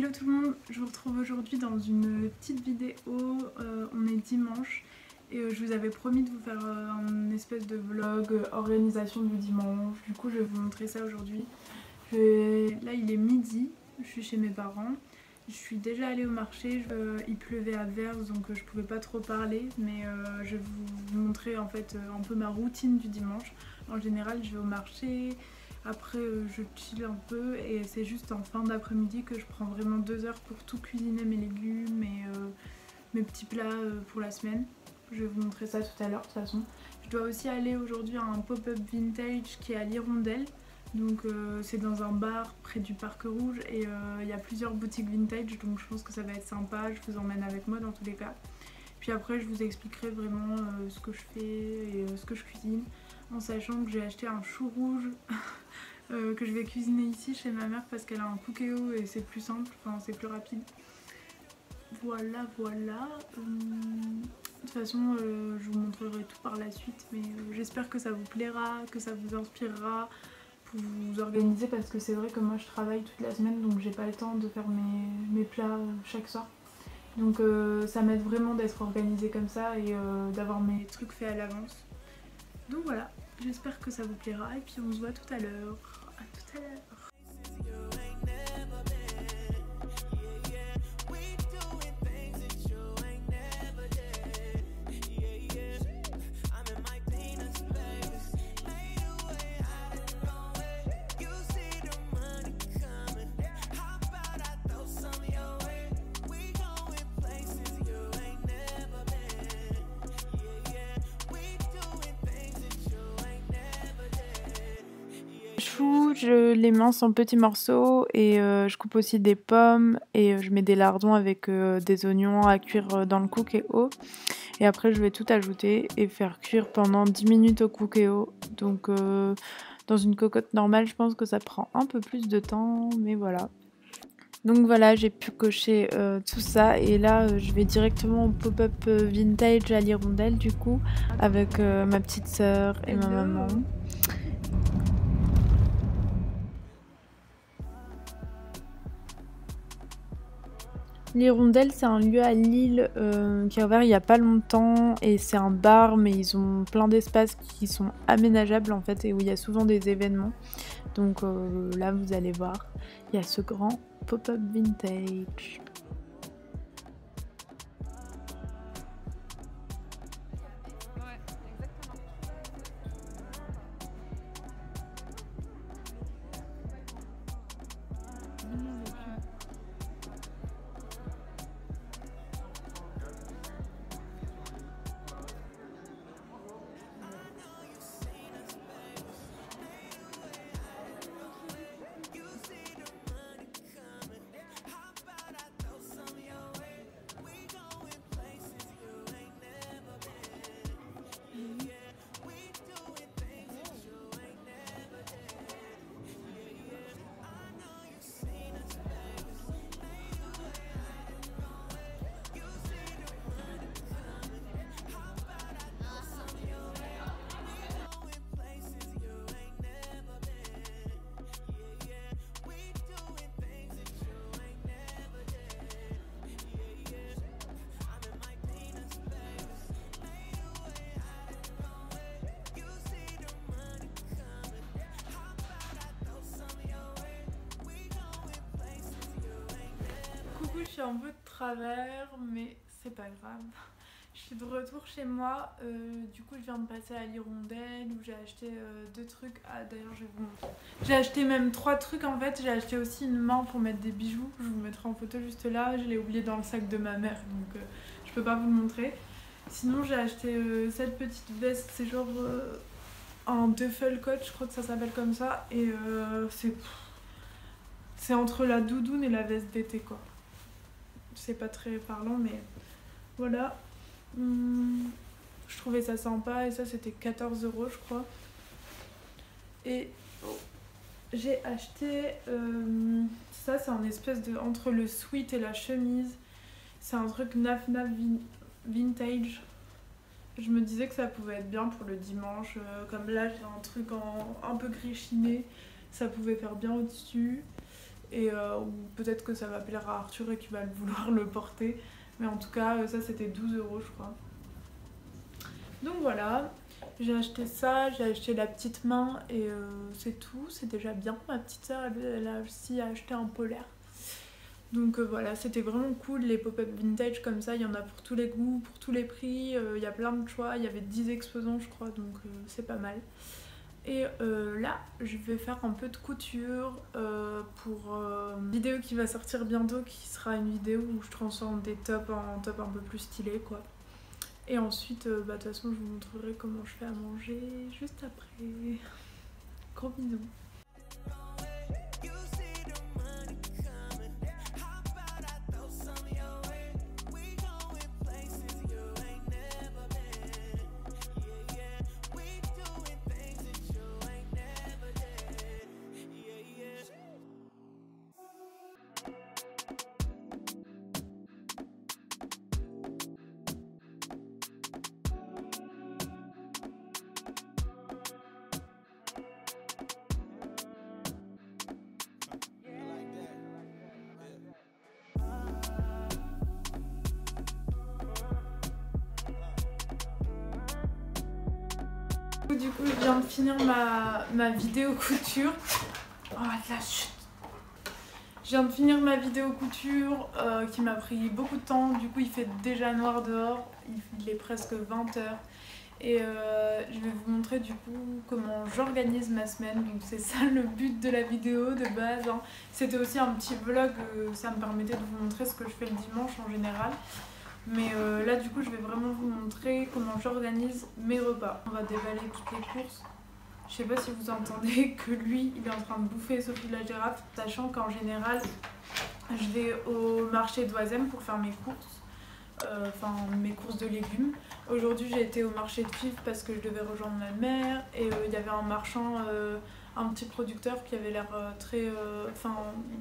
Hello tout le monde, je vous retrouve aujourd'hui dans une petite vidéo, on est dimanche et je vous avais promis de vous faire un espèce de vlog organisation du dimanche, du coup je vais vous montrer ça aujourd'hui. Là il est midi, je suis chez mes parents, je suis déjà allée au marché, il pleuvait à verse donc je pouvais pas trop parler mais je vais vous montrer en fait un peu ma routine du dimanche. En général je vais au marché. Après je chill un peu et c'est juste en fin d'après-midi que je prends vraiment 2 heures pour tout cuisiner, mes légumes et mes petits plats pour la semaine. Je vais vous montrer ça tout à l'heure de toute façon. Je dois aussi aller aujourd'hui à un pop-up vintage qui est à l'Hirondelle. Donc c'est dans un bar près du Parc Rouge et il y a plusieurs boutiques vintage donc je pense que ça va être sympa, je vous emmène avec moi dans tous les cas. Puis après je vous expliquerai vraiment ce que je fais et ce que je cuisine, en sachant que j'ai acheté un chou rouge que je vais cuisiner ici chez ma mère parce qu'elle a un cookéo et c'est plus simple, enfin c'est plus rapide. Voilà. De toute façon je vous montrerai tout par la suite, mais j'espère que ça vous plaira, que ça vous inspirera pour vous organiser, parce que c'est vrai que moi je travaille toute la semaine donc j'ai pas le temps de faire mes plats chaque soir. Donc ça m'aide vraiment d'être organisée comme ça et d'avoir mes trucs faits à l'avance. Donc voilà, j'espère que ça vous plaira et puis on se voit tout à l'heure. À tout à l'heure. Je les mince en petits morceaux et je coupe aussi des pommes et je mets des lardons avec des oignons à cuire dans le cookéo. Et après je vais tout ajouter et faire cuire pendant 10 minutes au cookéo. Donc dans une cocotte normale je pense que ça prend un peu plus de temps, mais voilà. Donc voilà, j'ai pu cocher tout ça et là je vais directement au pop-up vintage à l'Hirondelle du coup avec ma petite sœur et ma maman. L'Hirondelle, c'est un lieu à Lille qui a ouvert il n'y a pas longtemps et c'est un bar, mais ils ont plein d'espaces qui sont aménageables en fait et où il y a souvent des événements. Donc là, vous allez voir, il y a ce grand pop-up vintage. Coucou, je suis un peu de travers, mais c'est pas grave. Je suis de retour chez moi, du coup je viens de passer à l'Hirondelle où j'ai acheté 2 trucs. Ah d'ailleurs je vais vous montrer. J'ai acheté même 3 trucs en fait, j'ai acheté aussi une main pour mettre des bijoux, je vous mettrai en photo juste là, je l'ai oublié dans le sac de ma mère donc je peux pas vous le montrer. Sinon j'ai acheté cette petite veste, c'est genre un duffel coat, je crois que ça s'appelle comme ça, et c'est entre la doudoune et la veste d'été quoi. C'est pas très parlant mais voilà. Je trouvais ça sympa et ça c'était 14 € je crois. Et j'ai acheté ça, c'est un espèce de entre le sweat et la chemise. C'est un truc naf vintage. Je me disais que ça pouvait être bien pour le dimanche, comme là j'ai un truc un peu gris chiné, ça pouvait faire bien au-dessus. et ou peut-être que ça va plaire à Arthur et qu'il va vouloir le porter, mais en tout cas ça c'était 12 € je crois. Donc voilà, j'ai acheté ça, j'ai acheté la petite main et c'est tout, c'est déjà bien. Ma petite sœur elle a aussi acheté un polaire. Donc voilà, c'était vraiment cool, les pop-up vintage comme ça, il y en a pour tous les goûts, pour tous les prix, il y a plein de choix, il y avait 10 exposants je crois, donc c'est pas mal. Et là, je vais faire un peu de couture pour une vidéo qui va sortir bientôt, qui sera une vidéo où je transforme des tops en tops un peu plus stylés quoi. Et ensuite, de toute façon, je vous montrerai comment je fais à manger juste après. Gros bisous. Du coup, je viens de finir ma vidéo couture. Oh la chute. Je viens de finir ma vidéo couture qui m'a pris beaucoup de temps. Du coup, il fait déjà noir dehors. Il est presque 20 h. Et je vais vous montrer du coup comment j'organise ma semaine. Donc c'est ça le but de la vidéo de base. Hein. C'était aussi un petit vlog, ça me permettait de vous montrer ce que je fais le dimanche en général. Mais là du coup je vais vraiment vous montrer comment j'organise mes repas. On va déballer toutes les courses. Je sais pas si vous entendez que lui il est en train de bouffer Sophie la girafe. Sachant qu'en général je vais au marché d'Oisem pour faire mes courses. Enfin mes courses de légumes. Aujourd'hui j'ai été au marché de Fif parce que je devais rejoindre ma mère. Et il y avait un marchand, un petit producteur qui avait l'air très...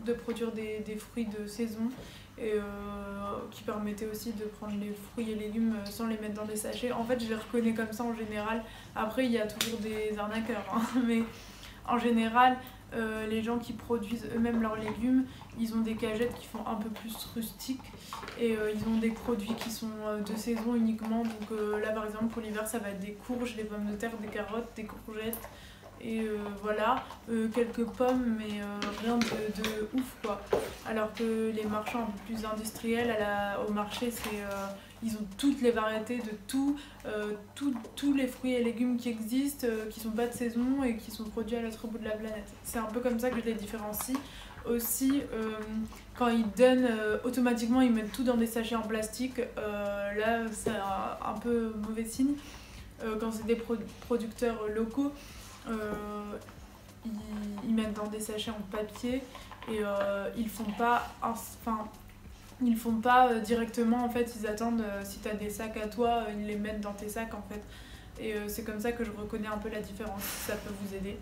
de produire des fruits de saison. Et qui permettait aussi de prendre les fruits et légumes sans les mettre dans des sachets. En fait je les reconnais comme ça en général. Après il y a toujours des arnaqueurs hein. Mais en général les gens qui produisent eux-mêmes leurs légumes, ils ont des cagettes qui font un peu plus rustiques. Et ils ont des produits qui sont de saison uniquement. Donc là par exemple pour l'hiver ça va être des courges, des pommes de terre, des carottes, des courgettes. Et voilà, quelques pommes mais rien de ouf quoi. Alors que les marchands un peu plus industriels au marché ils ont toutes les variétés de tout, tous les fruits et légumes qui existent, qui sont pas de saison et qui sont produits à l'autre bout de la planète. C'est un peu comme ça que je les différencie. Aussi quand ils donnent automatiquement ils mettent tout dans des sachets en plastique, là c'est un peu mauvais signe. Quand c'est des producteurs locaux, ils mettent dans des sachets en papier et ils font pas directement en fait, ils attendent si tu as des sacs à toi, ils les mettent dans tes sacs en fait. Et c'est comme ça que je reconnais un peu la différence, si ça peut vous aider.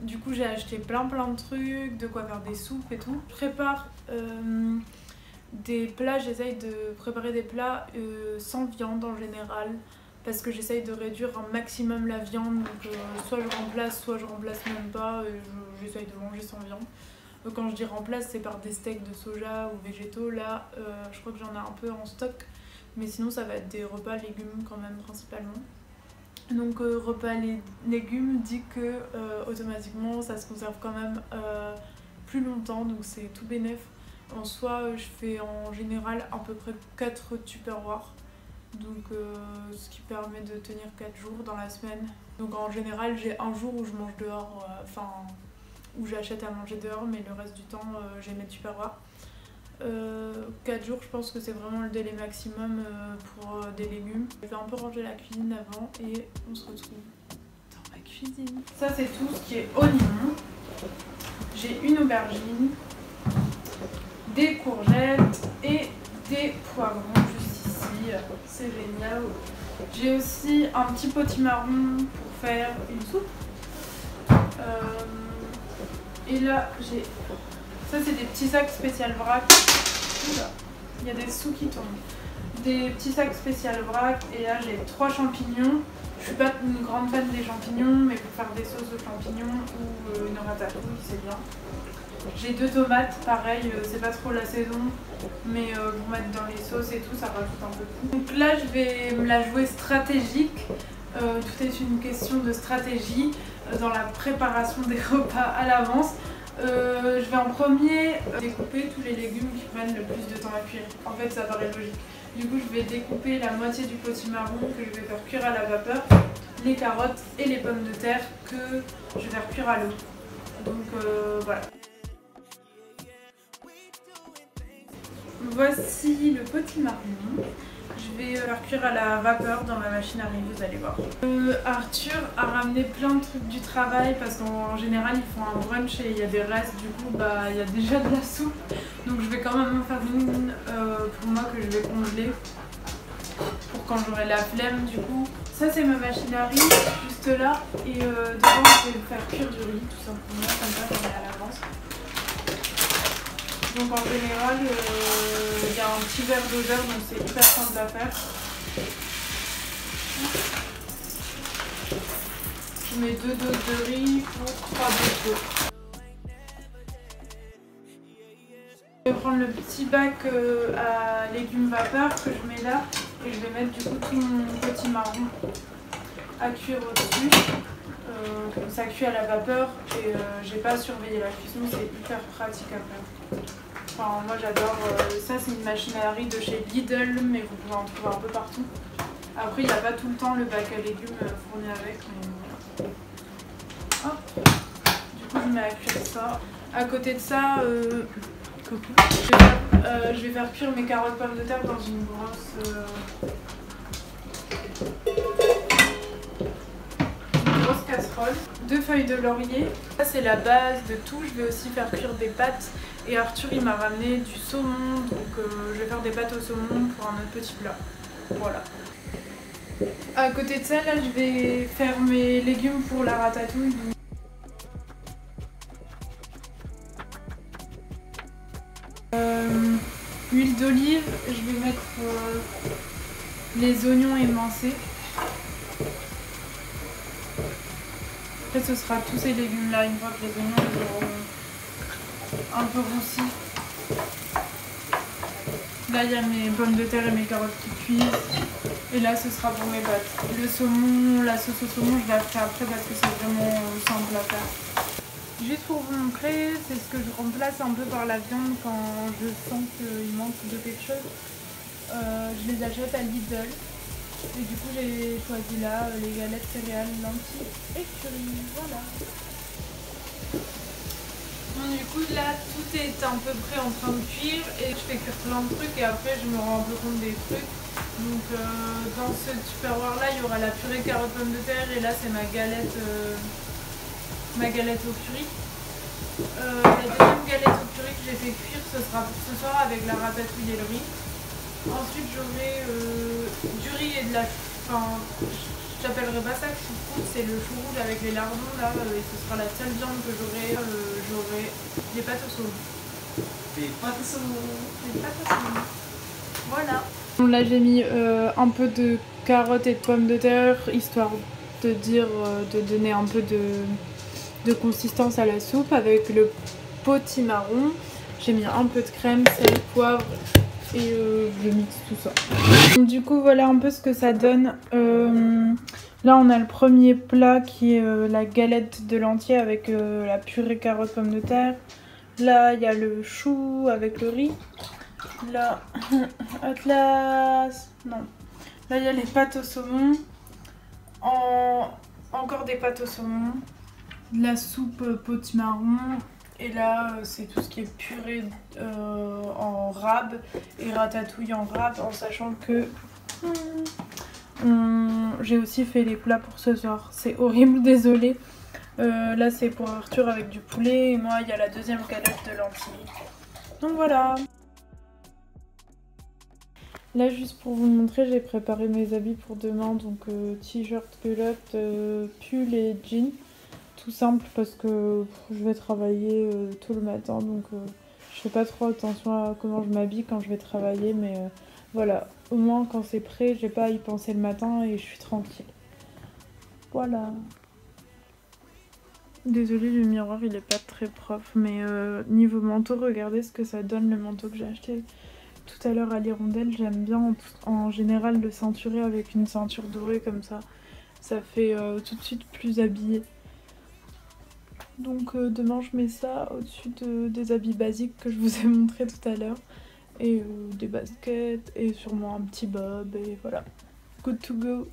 Du coup j'ai acheté plein de trucs, de quoi faire des soupes et tout. Je prépare des plats, j'essaye de préparer des plats sans viande en général. Parce que j'essaye de réduire un maximum la viande, donc soit je remplace même pas, j'essaye de manger sans viande. Quand je dis remplace, c'est par des steaks de soja ou végétaux. Là, je crois que j'en ai un peu en stock, mais sinon ça va être des repas légumes quand même principalement. Donc repas légumes dit que automatiquement ça se conserve quand même plus longtemps, donc c'est tout bénef. En soi, je fais en général à peu près 4 Tupperware. Donc ce qui permet de tenir 4 jours dans la semaine. Donc en général j'ai un jour où je mange dehors, où j'achète à manger dehors, mais le reste du temps j'ai mes Tupperware. 4 jours je pense que c'est vraiment le délai maximum pour des légumes. Je vais un peu ranger la cuisine avant et on se retrouve dans ma cuisine. Ça c'est tout ce qui est oignon. J'ai une aubergine, des courgettes et des poivrons juste ici, c'est génial. J'ai aussi un petit potimarron pour faire une soupe. Et là j'ai... Ça c'est des petits sacs spécial vrac. Oula, il y a des sous qui tombent. Des petits sacs spécial vrac et là j'ai 3 champignons. Je suis pas une grande fan des champignons, mais pour faire des sauces de champignons ou une ratatouille c'est bien. J'ai 2 tomates, pareil, c'est pas trop la saison, mais pour mettre dans les sauces et tout, ça rajoute un peu de goût. Donc là, je vais me la jouer stratégique. Tout est une question de stratégie dans la préparation des repas à l'avance. Je vais en premier découper tous les légumes qui prennent le plus de temps à cuire. En fait, ça paraît logique. Du coup, je vais découper la moitié du potimarron que je vais faire cuire à la vapeur, les carottes et les pommes de terre que je vais faire cuire à l'eau. Donc voilà. Voici le potimarron. Je vais faire cuire à la vapeur dans ma machine à riz, vous allez voir. Arthur a ramené plein de trucs du travail parce qu'en général ils font un brunch et il y a des restes, du coup il y a déjà de la soupe. Donc je vais quand même en faire une pour moi que je vais congeler pour quand j'aurai la flemme du coup. Ça c'est ma machine à riz, juste là, et devant je vais faire cuire du riz tout simplement, comme ça j'en ai à l'avance. Donc en général, il y a un petit verre de beurre, donc c'est hyper simple à faire. Je mets 2 doses de riz pour 3 doses d'eau. Je vais prendre le petit bac à légumes vapeur que je mets là et je vais mettre du coup tout mon potimarron à cuire au-dessus. Comme ça cuit à la vapeur et j'ai pas surveillé la cuisson, c'est hyper pratique à faire. Enfin, moi j'adore, ça c'est une machine à riz de chez Lidl, mais vous pouvez en trouver un peu partout. Après il n'y a pas tout le temps le bac à légumes fourni avec, mais voilà. Hop. Du coup je mets à cuire ça. À côté de ça, je vais faire cuire mes carottes pommes de terre dans une grosse casserole. 2 feuilles de laurier. Ça c'est la base de tout. Je vais aussi faire cuire des pâtes. Et Arthur il m'a ramené du saumon, donc je vais faire des pâtes au saumon pour un autre petit plat. Voilà. À côté de ça, là je vais faire mes légumes pour la ratatouille. Huile d'olive, je vais mettre les oignons émincés. Après ce sera tous ces légumes là, une fois que les oignons auront un peu roussi. Là il y a mes pommes de terre et mes carottes qui cuisent. Et là ce sera pour mes pâtes. Le saumon, la sauce au saumon je la ferai après parce que c'est vraiment simple à faire. Juste pour vous montrer, c'est ce que je remplace un peu par la viande quand je sens qu'il manque de quelque chose. Je les achète à Lidl. Et du coup j'ai choisi là les galettes céréales, lentilles et curry. Voilà. Bon, du coup là tout est à peu près en train de cuire et je fais cuire plein de trucs et après je me rends un peu compte des trucs. Donc dans ce tupperware là il y aura la purée carottes pommes de terre et là c'est ma galette au curry. La deuxième galette au curry que j'ai fait cuire ce sera pour ce soir avec la ratatouille et le riz. Ensuite j'aurai du riz et de la... Enfin, j'appellerai pas ça choucroute, c'est le chou rouge avec les lardons là, et ce sera la seule viande que j'aurai. J'aurai des pâtes au saumon. Des pâtes au saumon. Des pâtes au saumon. Voilà. Là j'ai mis un peu de carottes et de pommes de terre, histoire de donner un peu de consistance à la soupe avec le potimarron. J'ai mis un peu de crème, sel, poivre et je mixe tout ça. Donc, du coup voilà un peu ce que ça donne. Là on a le premier plat qui est la galette de lentilles avec la purée carottes pommes de terre. Là il y a le chou avec le riz. Là, Atlas, non. Là il y a les pâtes au saumon. Encore des pâtes au saumon. De la soupe potimarron. Et là c'est tout ce qui est purée en rab et ratatouille en rab, en sachant que j'ai aussi fait les plats pour ce soir. C'est horrible, désolée. Là c'est pour Arthur avec du poulet et moi il y a la deuxième galette de lentilles. Donc voilà. Là juste pour vous montrer, j'ai préparé mes habits pour demain, donc t-shirt, culotte, pull et jean. Tout simple parce que je vais travailler tôt le matin, donc je fais pas trop attention à comment je m'habille quand je vais travailler, mais voilà, au moins quand c'est prêt, j'ai pas à y penser le matin et je suis tranquille. Voilà. Désolée, le miroir il est pas très propre, mais niveau manteau, regardez ce que ça donne le manteau que j'ai acheté tout à l'heure à l'Hirondelle. J'aime bien en général le ceinturer avec une ceinture dorée comme ça fait tout de suite plus habillé. Donc demain je mets ça au-dessus des habits basiques que je vous ai montré tout à l'heure. Et des baskets et sûrement un petit bob et voilà. Good to go.